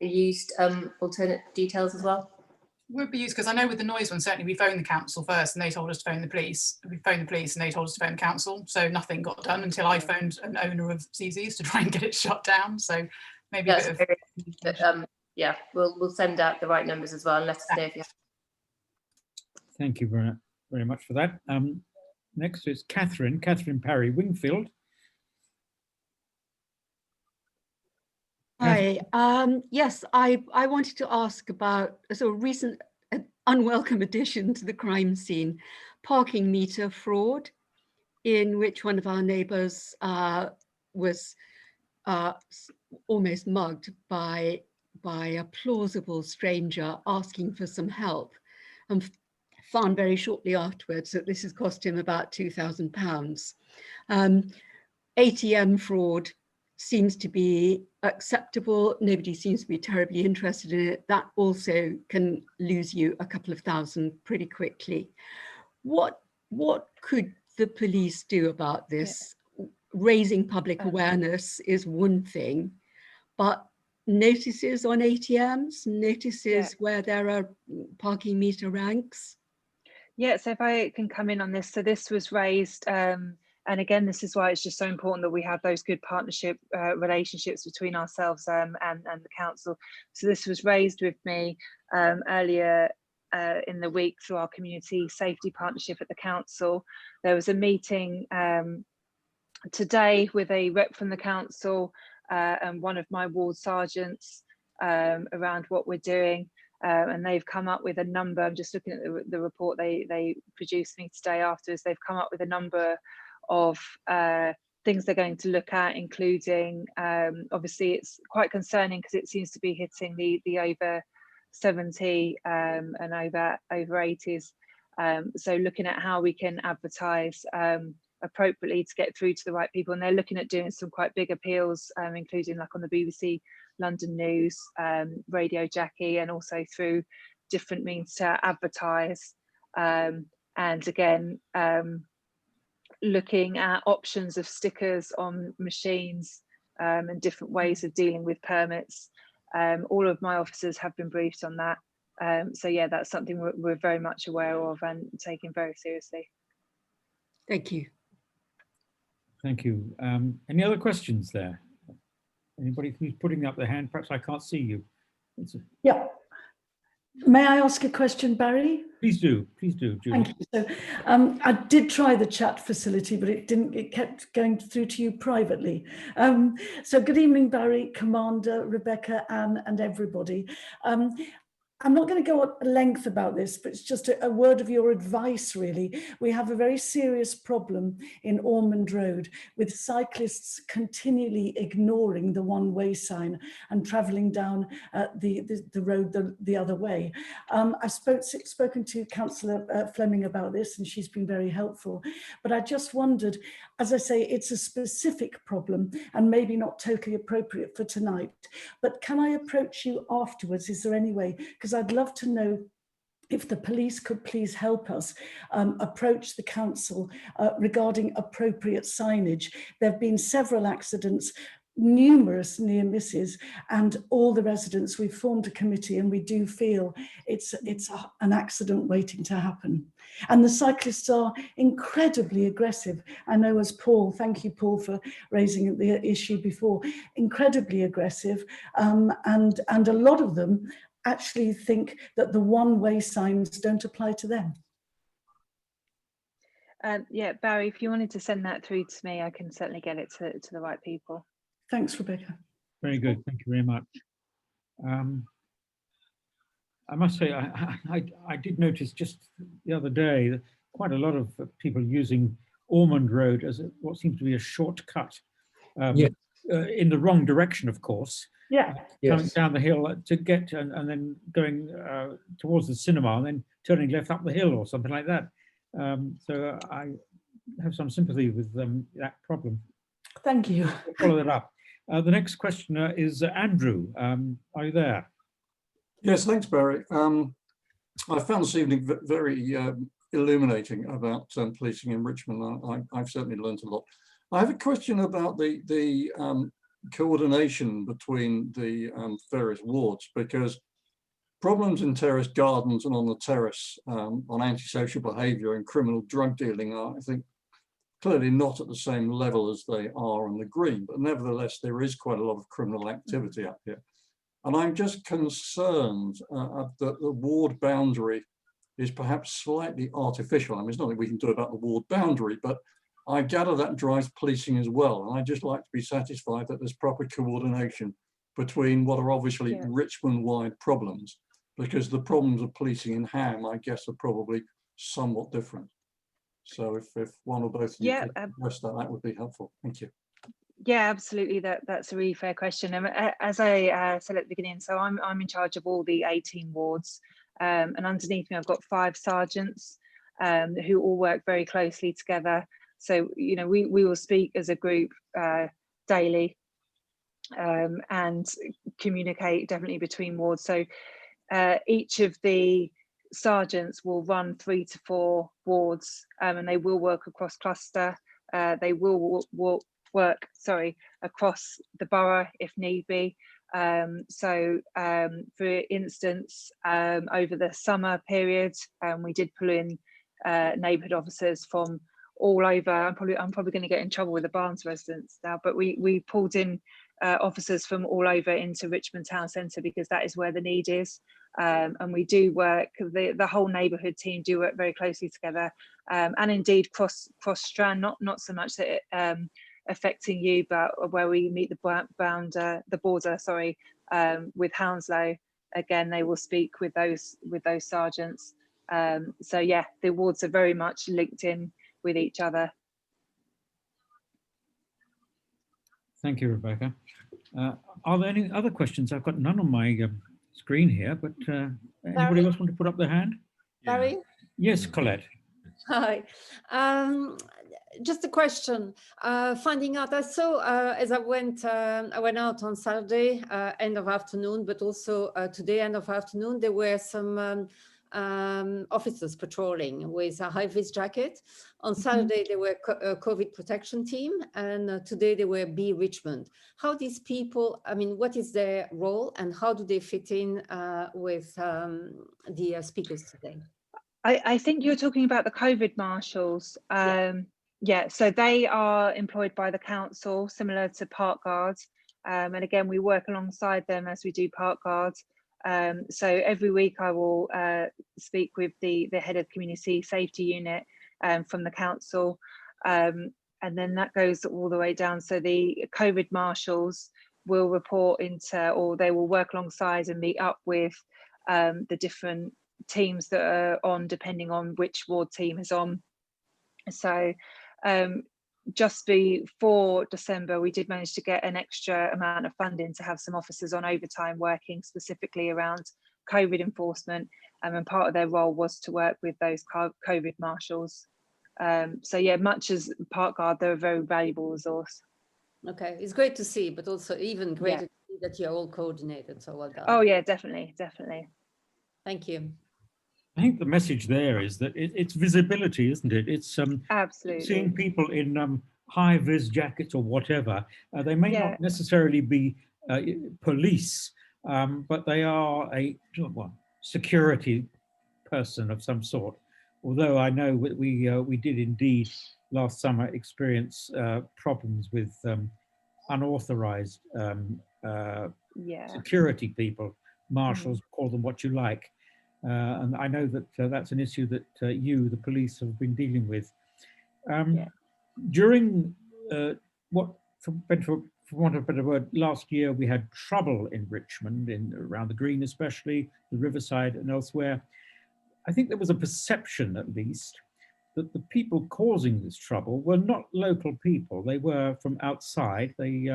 used alternate details as well. Would be used, because I know with the noise one, certainly we phoned the council first and they told us to phone the police. We phoned the police and they told us to phone the council. So nothing got done until I phoned an owner of CZ's to try and get it shut down. So maybe that's a bit of, yeah, we'll send out the right numbers as well and let us know if you have. Thank you very much for that. Next is Catherine Parry Wingfield. Hi. Yes, I wanted to ask about a sort of recent unwelcome addition to the crime scene, parking meter fraud, in which one of our neighbours was almost mugged by a plausible stranger asking for some help, and found very shortly afterwards that this has cost him about £2,000. ATM fraud seems to be acceptable. Nobody seems to be terribly interested in it. That also can lose you a couple of thousand pretty quickly. What could the police do about this? Raising public awareness is one thing, but notices on ATMs, notices where there are parking meter ranks. Yeah, so if I can come in on this. So this was raised, and again, this is why it's just so important that we have those good partnership relationships between ourselves and the council. So this was raised with me earlier in the week through our community safety partnership at the council. There was a meeting today with a rep from the council and one of my ward sergeants around what we're doing. And they've come up with a number. I'm just looking at the report they produced me today afterwards. They've come up with a number of things they're going to look at, including obviously it's quite concerning because it seems to be hitting the over 70 and over 80s. So looking at how we can advertise appropriately to get through to the right people, and they're looking at doing some quite big appeals, including like on the BBC London News, Radio Jackie, and also through different means to advertise. And again, looking at options of stickers on machines and different ways of dealing with permits. All of my officers have been briefed on that. So yeah, that's something we're very much aware of and taking very seriously. Thank you. Thank you. Any other questions there? Anybody who's putting up their hand? Perhaps I can't see you. Yeah. May I ask a question, Barry? Please do, Julie. Thank you. So I did try the chat facility, but it kept going through to you privately. So good evening, Barry, Commander, Rebecca, Anne, and everybody. I'm not going to go at length about this, but it's just a word of your advice, really. We have a very serious problem in Ormond Road with cyclists continually ignoring the one-way sign and travelling down the road the other way. I've spoken to Councillor Fleming about this, and she's been very helpful. But I just wondered, as I say, it's a specific problem and maybe not totally appropriate for tonight. But can I approach you afterwards? Is there any way? Because I'd love to know if the police could please help us approach the council regarding appropriate signage. There have been several accidents, numerous near misses, and all the residents, we've formed a committee and we do feel it's an accident waiting to happen. And the cyclists are incredibly aggressive. I know, as Paul, thank you, Paul, for raising the issue before, incredibly aggressive, and a lot of them actually think that the one-way signs don't apply to them. Yeah, Barry, if you wanted to send that through to me, I can certainly get it to the right people. Thanks, Rebecca. Very good, thank you very much. I must say, I did notice just the other day that quite a lot of people using Ormond Road as what seems to be a shortcut in the wrong direction, of course. Yeah. Coming down the hill to get and then going towards the cinema and then turning left up the hill or something like that. So I have some sympathy with that problem. Thank you. We'll follow that up. The next questioner is Andrew. Are you there? Yes, thanks, Barry. I found this evening very illuminating about policing in Richmond. I've certainly learned a lot. I have a question about the coordination between the various wards, because problems in terrace gardens and on the terrace on antisocial behaviour and criminal drug dealing are, I think, clearly not at the same level as they are on the green, but nevertheless there is quite a lot of criminal activity up here. And I'm just concerned that the ward boundary is perhaps slightly artificial. I mean, there's nothing we can do about the ward boundary, but I gather that drives policing as well. And I'd just like to be satisfied that there's proper coordination between what are obviously Richmond-wide problems, because the problems of policing in Ham, I guess, are probably somewhat different. So if one or both of you could address that, that would be helpful. Thank you. Yeah, absolutely. That's a really fair question. As I said at the beginning, so I'm in charge of all the 18 wards, and underneath me I've got 5 sergeants who all work very closely together. So we will speak as a group daily and communicate definitely between wards. So each of the sergeants will run 3 to 4 wards, and they will work across cluster. They will work across the borough if need be. So for instance, over the summer period, we did pull in neighbourhood officers from all over. I'm probably going to get in trouble with the Barnes residents now, but we pulled in officers from all over into Richmond Town Centre because that is where the need is. And we do work, the whole neighbourhood team do work very closely together, and indeed cross strand, not so much that it, affecting you, but where we meet the border, with Hounslow, again they will speak with those sergeants. So yeah, the wards are very much linked in with each other. Thank you, Rebecca. Are there any other questions? I've got none on my screen here, but anybody else want to put up their hand? Barry? Yes, Colette. Hi. Just a question. Finding out, I saw as I went out on Saturday end of afternoon, but also today end of afternoon, there were some officers patrolling with a high-vis jacket. On Saturday, they were a COVID protection team, and today they were B Richmond. How these people, I mean, what is their role and how do they fit in with the speakers today? I think you're talking about the COVID marshals. Yeah, so they are employed by the council, similar to park guards. And again, we work alongside them as we do park guards. So every week I will speak with the head of community safety unit from the council. And then that goes all the way down. So the COVID marshals will report into, or they will work alongside and meet up with the different teams that are on, depending on which ward team is on. So just before December, we did manage to get an extra amount of funding to have some officers on overtime working specifically around COVID enforcement, and part of their role was to work with those COVID marshals. So yeah, much as park guard, they're a very valuable resource. Okay, it's great to see, but also even greater to see that you're all coordinated, so well done. Oh yeah, definitely, definitely. Thank you. I think the message there is that it's visibility, isn't it? It's absolutely seeing people in high-vis jackets or whatever. They may not necessarily be police, but they are a security person of some sort. Although I know we did indeed last summer experience problems with unauthorized security people, marshals, call them what you like. And I know that that's an issue that you, the police, have been dealing with. During for want of a better word, last year we had trouble in Richmond, around the Green especially, the Riverside and elsewhere. I think there was a perception, at least, that the people causing this trouble were not local people. They were from outside. They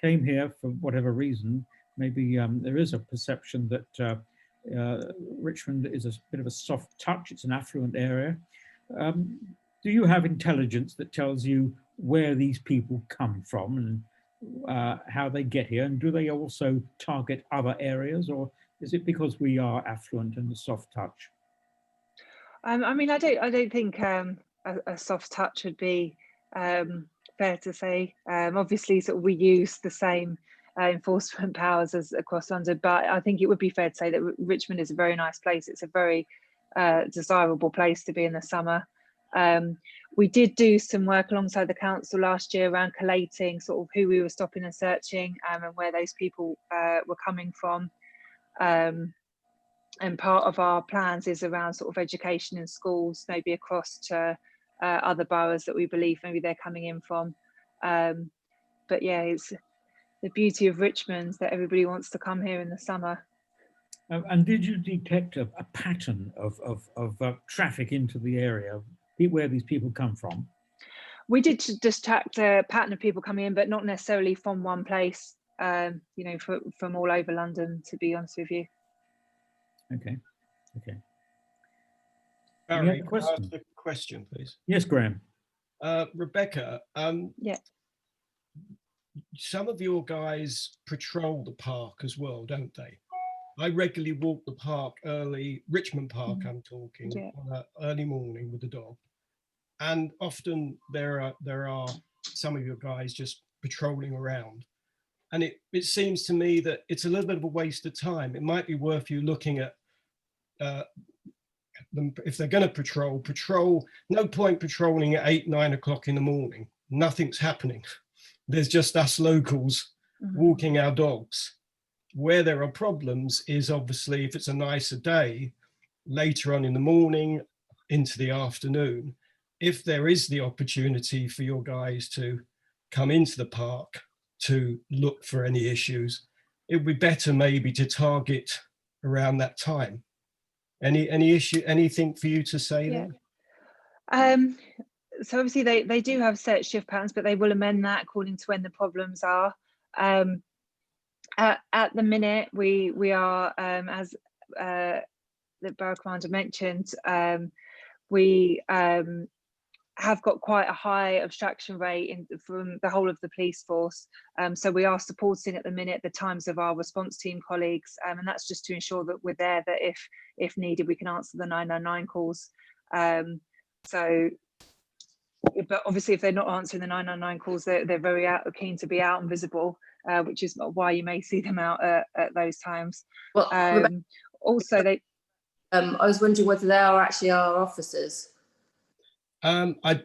came here for whatever reason. Maybe there is a perception that Richmond is a bit of a soft touch. It's an affluent area. Do you have intelligence that tells you where these people come from and how they get here? And do they also target other areas, or is it because we are affluent and a soft touch? I mean, I don't think a soft touch would be fair to say. Obviously, sort of we use the same enforcement powers as across London, but I think it would be fair to say that Richmond is a very nice place. It's a very desirable place to be in the summer. We did do some work alongside the council last year around collating sort of who we were stopping and searching and where those people were coming from. And part of our plans is around sort of education in schools, maybe across to other boroughs that we believe maybe they're coming in from. But yeah, it's the beauty of Richmond that everybody wants to come here in the summer. And did you detect a pattern of traffic into the area, where these people come from? We did detect a pattern of people coming in, but not necessarily from one place, you know, from all over London, to be honest with you. Okay, okay. Barry, can I ask a question, please? Yes, Graham. Rebecca, yeah. Some of your guys patrol the park as well, don't they? I regularly walk the park Richmond Park, I'm talking, on an early morning with the dog. And often there are some of your guys just patrolling around. And it seems to me that it's a little bit of a waste of time. It might be worth you looking at them, if they're going to patrol. No point patrolling at 8, 9 o'clock in the morning. Nothing's happening. There's just us locals walking our dogs. Where there are problems is obviously if it's a nicer day, later on in the morning, into the afternoon, if there is the opportunity for your guys to come into the park to look for any issues, it would be better maybe to target around that time. Anything for you to say there? So obviously they do have set shift patterns, but they will amend that according to when the problems are. At the minute, we are, as the Borough Commander mentioned, we have got quite a high abstraction rate from the whole of the police force. So we are supporting at the minute the times of our response team colleagues, and that's just to ensure that we're there, that if needed, we can answer the 999 calls. But obviously if they're not answering the 999 calls, they're very keen to be out and visible, which is why you may see them out at those times. Well, also they... I was wondering whether they are actually our officers. I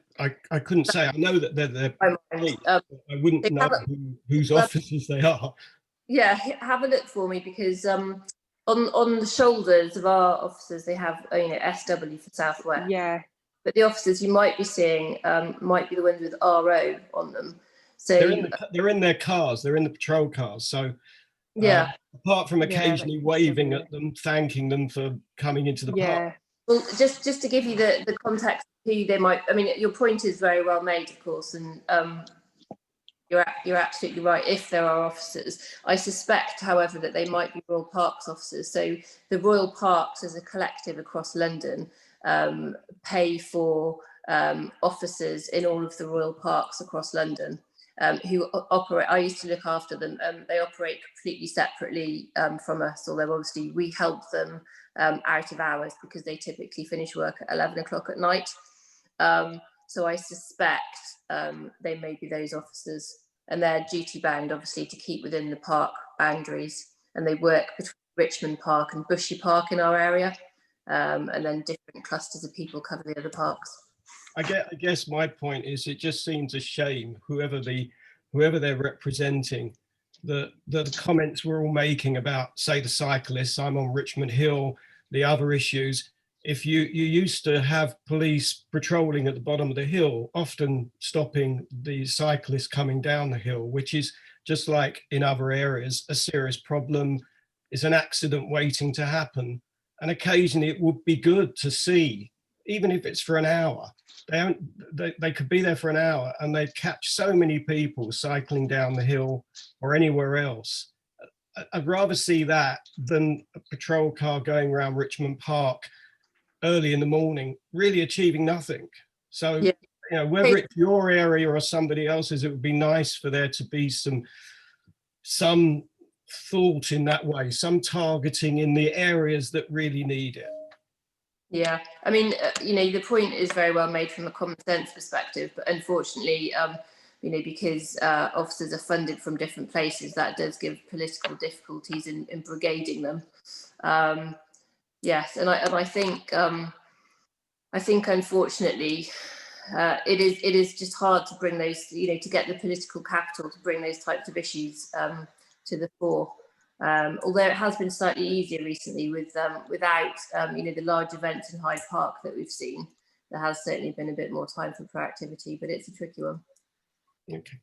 couldn't say. I know that they're I wouldn't know whose officers they are. Yeah, have a look for me, because on the shoulders of our officers they have SW for Southwest. Yeah. But the officers you might be seeing might be the ones with RO on them. So they're in their cars. They're in the patrol cars. So yeah. Apart from occasionally waving at them, thanking them for coming into the park. Well, just to give you the context of who they might. I mean, your point is very well made, of course, and you're absolutely right. If there are officers, I suspect, however, that they might be Royal Parks officers. So the Royal Parks, as a collective across London, pay for officers in all of the Royal Parks across London who operate. I used to look after them. They operate completely separately from us, although obviously we help them out of hours because they typically finish work at 11 o'clock at night. So I suspect they may be those officers, and they're duty bound obviously to keep within the park boundaries, and they work between Richmond Park and Bushy Park in our area. And then different clusters of people cover the other parks. I guess my point is, it just seems a shame, whoever they're representing, the comments we're all making about, say, the cyclists. I'm on Richmond Hill, the other issues. If you used to have police patrolling at the bottom of the hill, often stopping the cyclists coming down the hill, which is, just like in other areas, a serious problem. It's an accident waiting to happen. And occasionally it would be good to see, even if it's for an hour. They could be there for an hour and they'd catch so many people cycling down the hill or anywhere else. I'd rather see that than a patrol car going around Richmond Park early in the morning, really achieving nothing. So, yeah. Whether it's your area or somebody else's, it would be nice for there to be some thought in that way, some targeting in the areas that really need it. Yeah, I mean, the point is very well made from a common sense perspective, but unfortunately, because officers are funded from different places, that does give political difficulties in brigading them. Yes, and I think unfortunately, it is just hard to bring those, to get the political capital to bring those types of issues to the fore. Although it has been slightly easier recently without the large events in Hyde Park that we've seen. There has certainly been a bit more time for proactivity, but it's a tricky one. Okay.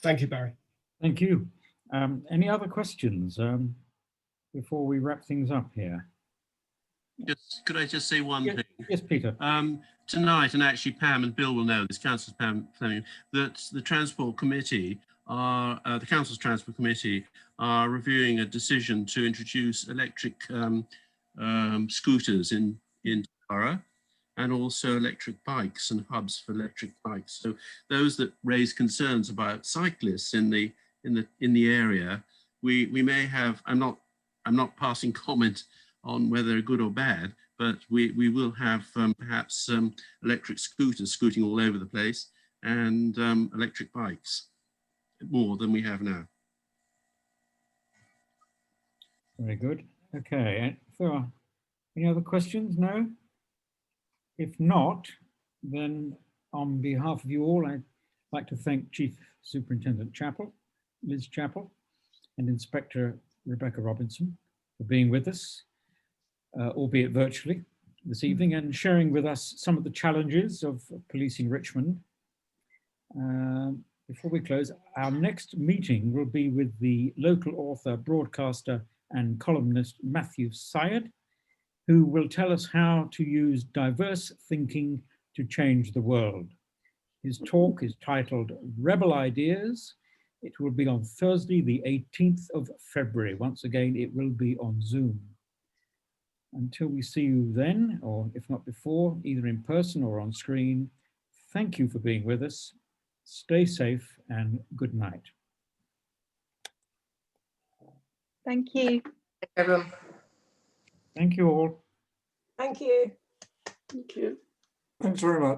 Thank you, Barry. Thank you. Any other questions before we wrap things up here? Could I just say one thing? Yes, Peter. Tonight, and actually Pam and Bill will know this, Councillor Pam Fleming, that the Transport Committee the Council's Transport Committee are reviewing a decision to introduce electric scooters in the borough, and also electric bikes and hubs for electric bikes. So those that raise concerns about cyclists in the area, we may have. I'm not passing comment on whether they're good or bad, but we will have perhaps electric scooters scooting all over the place, and electric bikes, more than we have now. Very good. Okay. If there are any other questions? No? If not, then on behalf of you all, I'd like to thank Chief Superintendent Chapple, Liz Chapple, and Inspector Rebecca Robinson for being with us, albeit virtually, this evening, and sharing with us some of the challenges of policing Richmond. Before we close, our next meeting will be with the local author, broadcaster, and columnist Matthew Syed, who will tell us how to use diverse thinking to change the world. His talk is titled Rebel Ideas. It will be on Thursday, the 18th of February. Once again, it will be on Zoom. Until we see you then, or if not before, either in person or on screen, thank you for being with us. Stay safe and good night. Thank you. Everyone. Thank you all. Thank you. Thanks very much.